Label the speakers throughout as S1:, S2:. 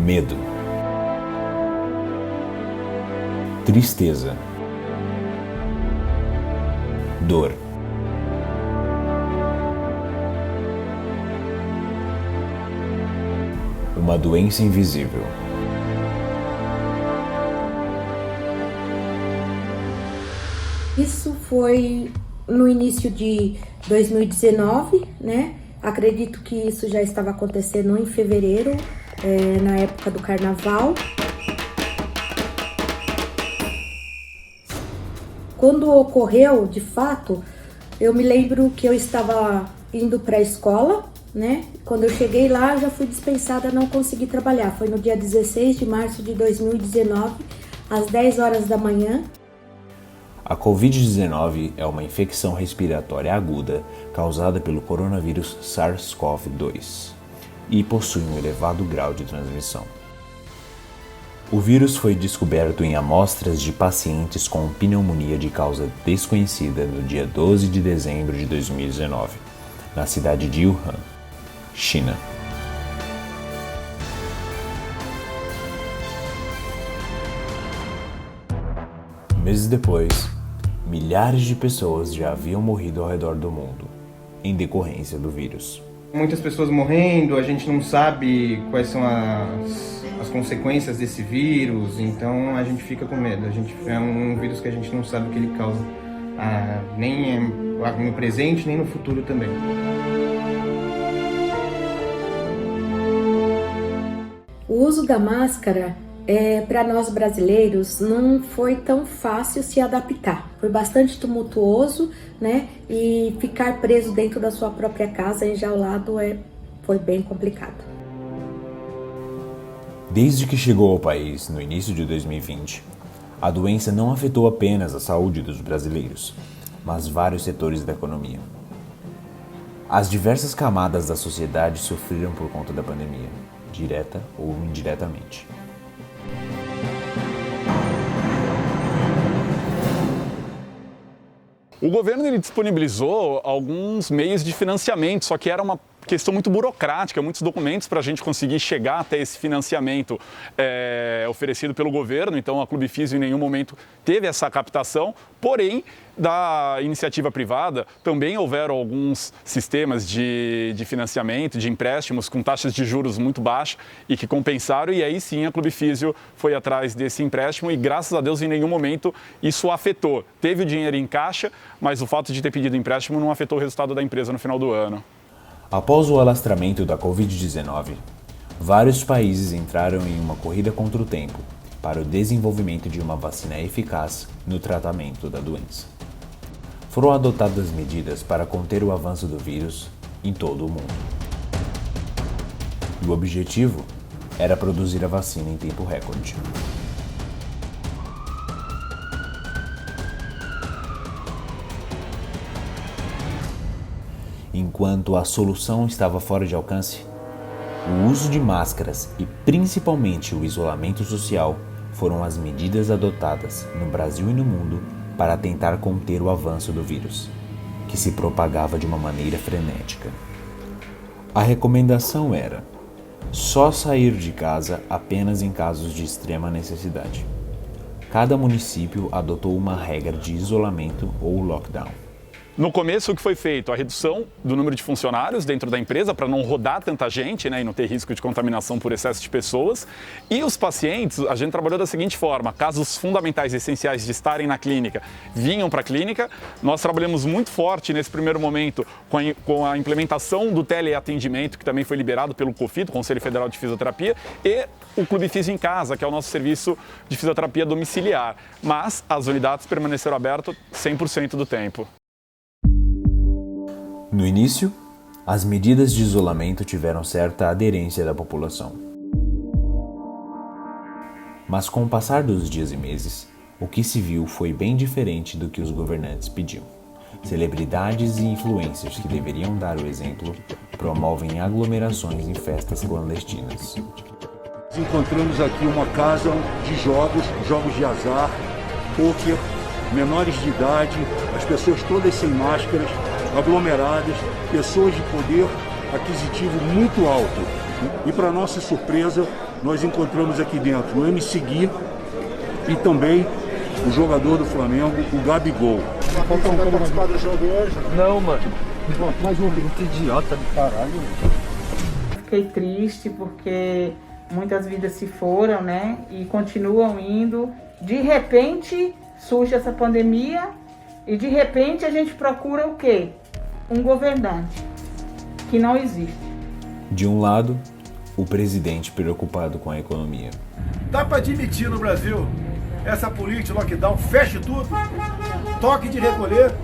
S1: Medo. Tristeza. Dor. Uma doença invisível.
S2: Isso foi no início de 2019, né? Acredito que isso já estava acontecendo em fevereiro, na época do carnaval. Quando ocorreu, de fato, eu me lembro que eu estava indo para a escola, né? Quando eu cheguei lá, já fui dispensada, não consegui trabalhar. Foi no dia 16 de março de 2019, às 10 horas da manhã.
S1: A Covid-19 é uma infecção respiratória aguda causada pelo coronavírus SARS-CoV-2 e possui um elevado grau de transmissão. O vírus foi descoberto em amostras de pacientes com pneumonia de causa desconhecida no dia 12 de dezembro de 2019, na cidade de Wuhan, China. Meses depois, milhares de pessoas já haviam morrido ao redor do mundo, em decorrência do vírus.
S3: Muitas pessoas morrendo, a gente não sabe quais são as consequências desse vírus, então a gente fica com medo. É um vírus que a gente não sabe o que ele causa, nem no presente, nem no futuro também.
S2: O uso da máscara, para nós brasileiros, não foi tão fácil se adaptar. Foi bastante tumultuoso, né? E ficar preso dentro da sua própria casa, enjaulado, foi bem complicado.
S1: Desde que chegou ao país no início de 2020, a doença não afetou apenas a saúde dos brasileiros, mas vários setores da economia. As diversas camadas da sociedade sofreram por conta da pandemia, direta ou indiretamente.
S4: O governo ele disponibilizou alguns meios de financiamento, só que era uma questão muito burocrática, muitos documentos para a gente conseguir chegar até esse financiamento oferecido pelo governo. Então a Clube Físio em nenhum momento teve essa captação, porém da iniciativa privada também houveram alguns sistemas de financiamento, de empréstimos com taxas de juros muito baixas e que compensaram, e aí sim a Clube Físio foi atrás desse empréstimo e graças a Deus em nenhum momento isso afetou. Teve o dinheiro em caixa, mas o fato de ter pedido empréstimo não afetou o resultado da empresa no final do ano.
S1: Após o alastramento da Covid-19, vários países entraram em uma corrida contra o tempo para o desenvolvimento de uma vacina eficaz no tratamento da doença. Foram adotadas medidas para conter o avanço do vírus em todo o mundo. E o objetivo era produzir a vacina em tempo recorde. Enquanto a solução estava fora de alcance, o uso de máscaras e principalmente o isolamento social foram as medidas adotadas no Brasil e no mundo para tentar conter o avanço do vírus, que se propagava de uma maneira frenética. A recomendação era só sair de casa apenas em casos de extrema necessidade. Cada município adotou uma regra de isolamento ou lockdown.
S4: No começo, o que foi feito? A redução do número de funcionários dentro da empresa para não rodar tanta gente, né, e não ter risco de contaminação por excesso de pessoas. E os pacientes, a gente trabalhou da seguinte forma: casos fundamentais e essenciais de estarem na clínica vinham para a clínica. Nós trabalhamos muito forte nesse primeiro momento com a implementação do teleatendimento, que também foi liberado pelo COFID, Conselho Federal de Fisioterapia, e o Clube Físio em Casa, que é o nosso serviço de fisioterapia domiciliar. Mas as unidades permaneceram abertas 100% do tempo.
S1: No início, as medidas de isolamento tiveram certa aderência da população. Mas com o passar dos dias e meses, o que se viu foi bem diferente do que os governantes pediam. Celebridades e influencers que deveriam dar o exemplo promovem aglomerações em festas clandestinas.
S5: Encontramos aqui uma casa de jogos de azar, pôquer, menores de idade, as pessoas todas sem máscaras, aglomeradas, pessoas de poder aquisitivo muito alto. E para nossa surpresa, nós encontramos aqui dentro no MC Gui e também o jogador do Flamengo, o Gabigol.
S6: Falta um cara participar do jogo hoje?
S7: Não, mano. Mais um pergunta idiota do caralho.
S8: Fiquei triste porque muitas vidas se foram, né? E continuam indo. De repente surge essa pandemia e de repente a gente procura o quê? Um governante que não existe.
S1: De um lado, o presidente preocupado com a economia.
S6: Dá para admitir no Brasil essa política lockdown, feche tudo, toque de recolher.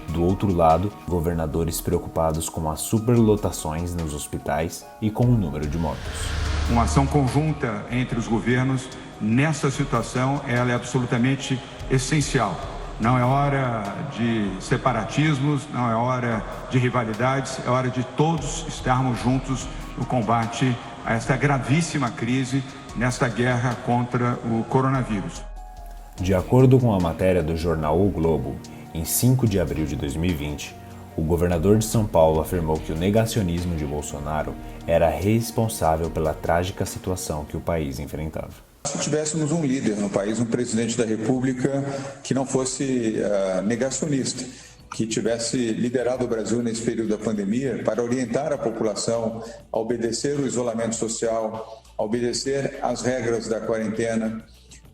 S1: Do outro lado, governadores preocupados com as superlotações nos hospitais e com o número de mortos.
S9: Uma ação conjunta entre os governos nessa situação, ela é absolutamente essencial. Não é hora de separatismos, não é hora de rivalidades, é hora de todos estarmos juntos no combate a esta gravíssima crise, nesta guerra contra o coronavírus.
S1: De acordo com a matéria do jornal O Globo, em 5 de abril de 2020, o governador de São Paulo afirmou que o negacionismo de Bolsonaro era responsável pela trágica situação que o país enfrentava.
S10: Se tivéssemos um líder no país, um presidente da República que não fosse negacionista, que tivesse liderado o Brasil nesse período da pandemia para orientar a população a obedecer o isolamento social, a obedecer às regras da quarentena,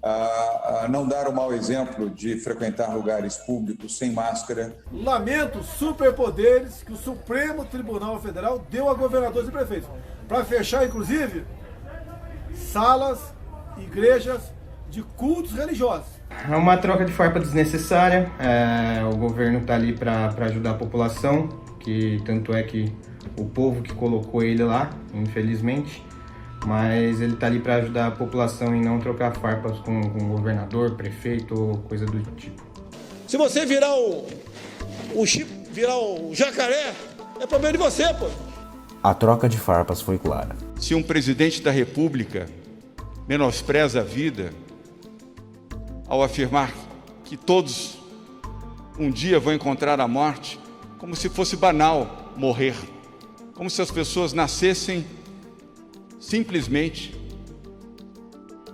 S10: a não dar o mau exemplo de frequentar lugares públicos sem máscara.
S6: Lamento os superpoderes que o Supremo Tribunal Federal deu a governadores e prefeitos, para fechar, inclusive, salas, igrejas de cultos religiosos.
S3: É uma troca de farpa desnecessária, o governo está ali para ajudar a população, que tanto é que o povo que colocou ele lá, infelizmente, mas ele está ali para ajudar a população e não trocar farpas com o governador, prefeito ou coisa do tipo.
S6: Se você virar virar um jacaré, é problema de você, pô.
S1: A troca de farpas foi clara.
S9: Se um presidente da República menospreza a vida ao afirmar que todos um dia vão encontrar a morte, como se fosse banal morrer, como se as pessoas nascessem simplesmente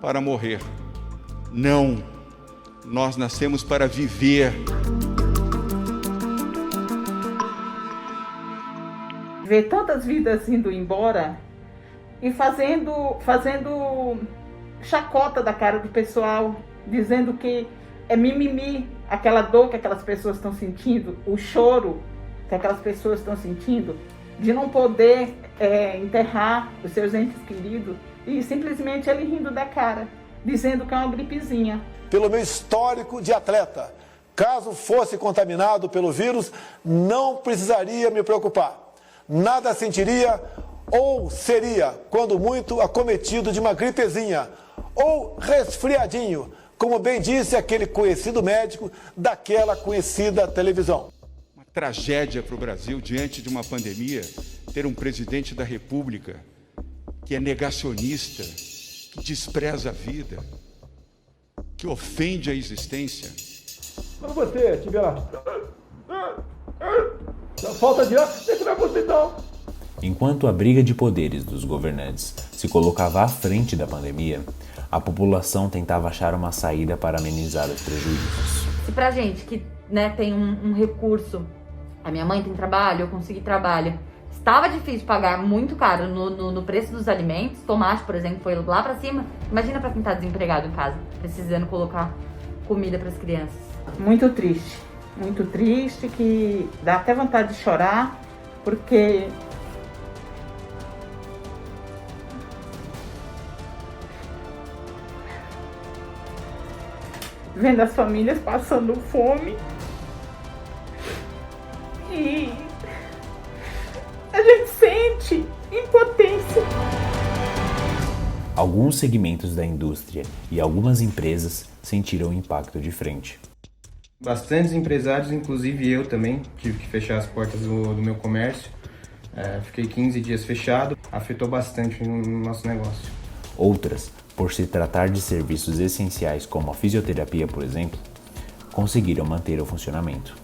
S9: para morrer. Não, nós nascemos para viver.
S8: Ver tantas vidas indo embora e fazendo chacota da cara do pessoal, dizendo que é mimimi, aquela dor que aquelas pessoas estão sentindo, o choro que aquelas pessoas estão sentindo, de não poder enterrar os seus entes queridos, e simplesmente ele rindo da cara, dizendo que é uma gripezinha.
S6: Pelo meu histórico de atleta, caso fosse contaminado pelo vírus, não precisaria me preocupar. Nada sentiria ou seria, quando muito, acometido de uma gripezinha ou resfriadinho, como bem disse aquele conhecido médico daquela conhecida televisão.
S9: Uma tragédia para o Brasil, diante de uma pandemia, ter um presidente da República que é negacionista, que despreza a vida, que ofende a existência.
S6: Quando você tiver falta de ar, você vai pro hospital.
S1: Enquanto a briga de poderes dos governantes se colocava à frente da pandemia, a população tentava achar uma saída para amenizar os prejuízos.
S11: Se pra gente que tem um recurso, a minha mãe tem trabalho, eu consegui trabalho, estava difícil pagar muito caro no preço dos alimentos, tomate, por exemplo, foi lá pra cima, imagina pra quem tá desempregado em casa, precisando colocar comida pras crianças.
S8: Muito triste, que dá até vontade de chorar, porque vendo as famílias passando fome e a gente sente impotência.
S1: Alguns segmentos da indústria e algumas empresas sentiram o impacto de frente.
S3: Bastantes empresários, inclusive eu também, tive que fechar as portas do meu comércio. Fiquei 15 dias fechado, afetou bastante no nosso negócio.
S1: Outras, por se tratar de serviços essenciais como a fisioterapia, por exemplo, conseguiram manter o funcionamento.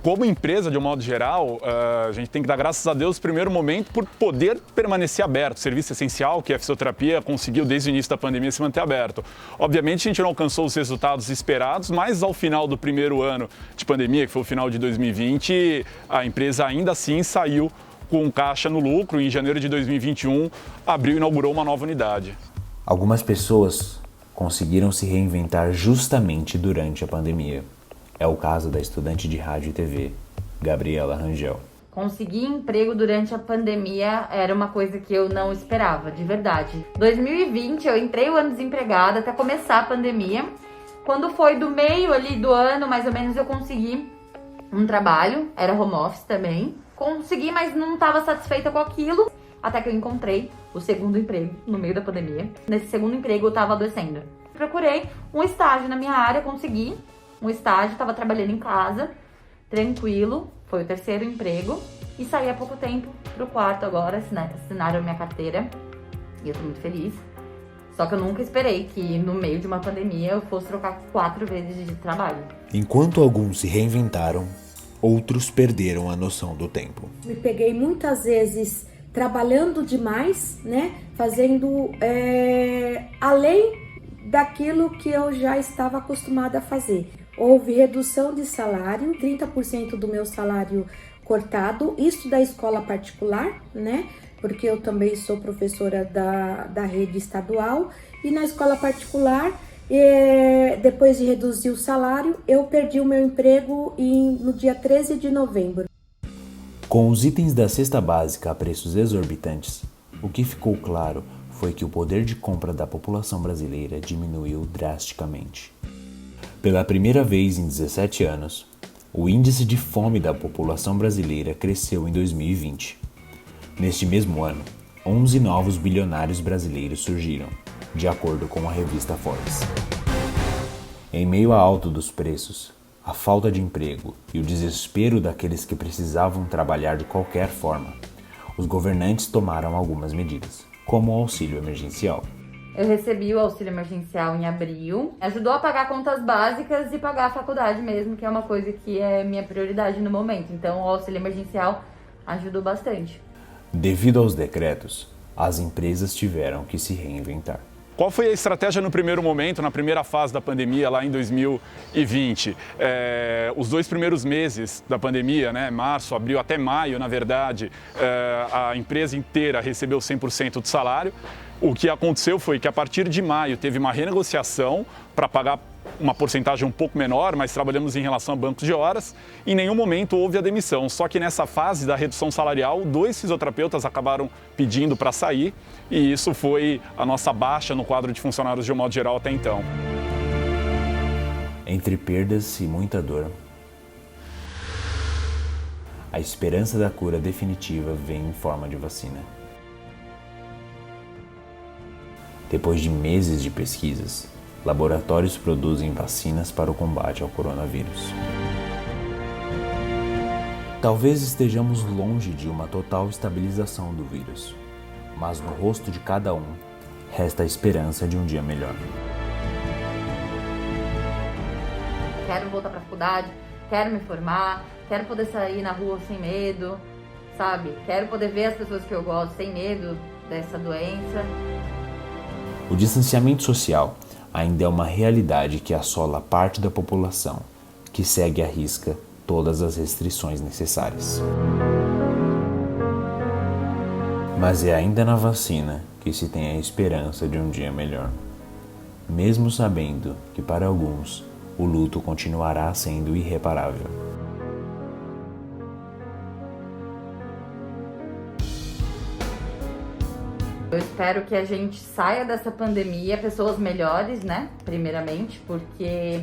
S4: como empresa, de um modo geral, a gente tem que dar graças a Deus, no primeiro momento, por poder permanecer aberto. O serviço essencial, que é a fisioterapia, conseguiu desde o início da pandemia se manter aberto. Obviamente, a gente não alcançou os resultados esperados, mas ao final do primeiro ano de pandemia, que foi o final de 2020, a empresa ainda assim saiu com caixa no lucro. Em janeiro de 2021, abriu e inaugurou uma nova unidade.
S1: Algumas pessoas conseguiram se reinventar justamente durante a pandemia. É o caso da estudante de rádio e TV, Gabriela Rangel.
S11: Conseguir emprego durante a pandemia era uma coisa que eu não esperava, de verdade. 2020 eu entrei o ano desempregada até começar a pandemia. Quando foi do meio ali do ano, mais ou menos, eu consegui um trabalho, era home office também. Consegui, mas não estava satisfeita com aquilo, até que eu encontrei o segundo emprego no meio da pandemia. Nesse segundo emprego eu estava adoecendo. Procurei um estágio na minha área, consegui um estágio, estava trabalhando em casa, tranquilo, foi o terceiro emprego. E saí há pouco tempo pro quarto agora, assinaram minha carteira e eu tô muito feliz. Só que eu nunca esperei que no meio de uma pandemia eu fosse trocar 4 vezes de trabalho.
S1: Enquanto alguns se reinventaram, outros perderam a noção do tempo.
S2: Me peguei muitas vezes trabalhando demais, né? Fazendo além daquilo que eu já estava acostumada a fazer. Houve redução de salário, 30% do meu salário cortado, isso da escola particular, né? Porque eu também sou professora da rede estadual, e na escola particular, depois de reduzir o salário, eu perdi o meu emprego no dia 13 de novembro.
S1: Com os itens da cesta básica a preços exorbitantes, o que ficou claro foi que o poder de compra da população brasileira diminuiu drasticamente. Pela primeira vez em 17 anos, o índice de fome da população brasileira cresceu em 2020. Neste mesmo ano, 11 novos bilionários brasileiros surgiram, de acordo com a revista Forbes. Em meio ao alto dos preços, a falta de emprego e o desespero daqueles que precisavam trabalhar de qualquer forma, os governantes tomaram algumas medidas, como o auxílio emergencial.
S11: Eu recebi o auxílio emergencial em abril, ajudou a pagar contas básicas e pagar a faculdade mesmo, que é uma coisa que é minha prioridade no momento. Então o auxílio emergencial ajudou bastante.
S1: Devido aos decretos, as empresas tiveram que se reinventar.
S4: Qual foi a estratégia no primeiro momento, na primeira fase da pandemia, lá em 2020? Os 2 primeiros meses da pandemia, né, março, abril até maio, na verdade, a empresa inteira recebeu 100% do salário. O que aconteceu foi que a partir de maio teve uma renegociação para pagar uma porcentagem um pouco menor, mas trabalhamos em relação a bancos de horas. Em nenhum momento houve a demissão, só que nessa fase da redução salarial, 2 fisioterapeutas acabaram pedindo para sair e isso foi a nossa baixa no quadro de funcionários de um modo geral até então.
S1: Entre perdas e muita dor, a esperança da cura definitiva vem em forma de vacina. Depois de meses de pesquisas, laboratórios produzem vacinas para o combate ao coronavírus. Talvez estejamos longe de uma total estabilização do vírus, mas no rosto de cada um resta a esperança de um dia melhor.
S11: Quero voltar para a faculdade, quero me formar, quero poder sair na rua sem medo, sabe? Quero poder ver as pessoas que eu gosto sem medo dessa doença.
S1: O distanciamento social ainda é uma realidade que assola parte da população, que segue à risca todas as restrições necessárias. Mas é ainda na vacina que se tem a esperança de um dia melhor, mesmo sabendo que para alguns o luto continuará sendo irreparável.
S11: Eu espero que a gente saia dessa pandemia pessoas melhores, né? Primeiramente, porque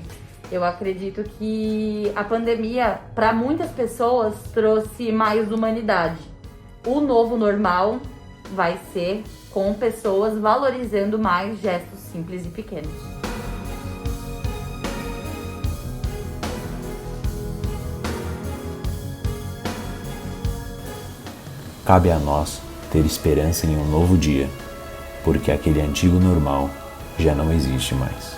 S11: eu acredito que a pandemia, para muitas pessoas, trouxe mais humanidade. O novo normal vai ser com pessoas valorizando mais gestos simples e pequenos.
S1: Cabe a nós ter esperança em um novo dia, porque aquele antigo normal já não existe mais.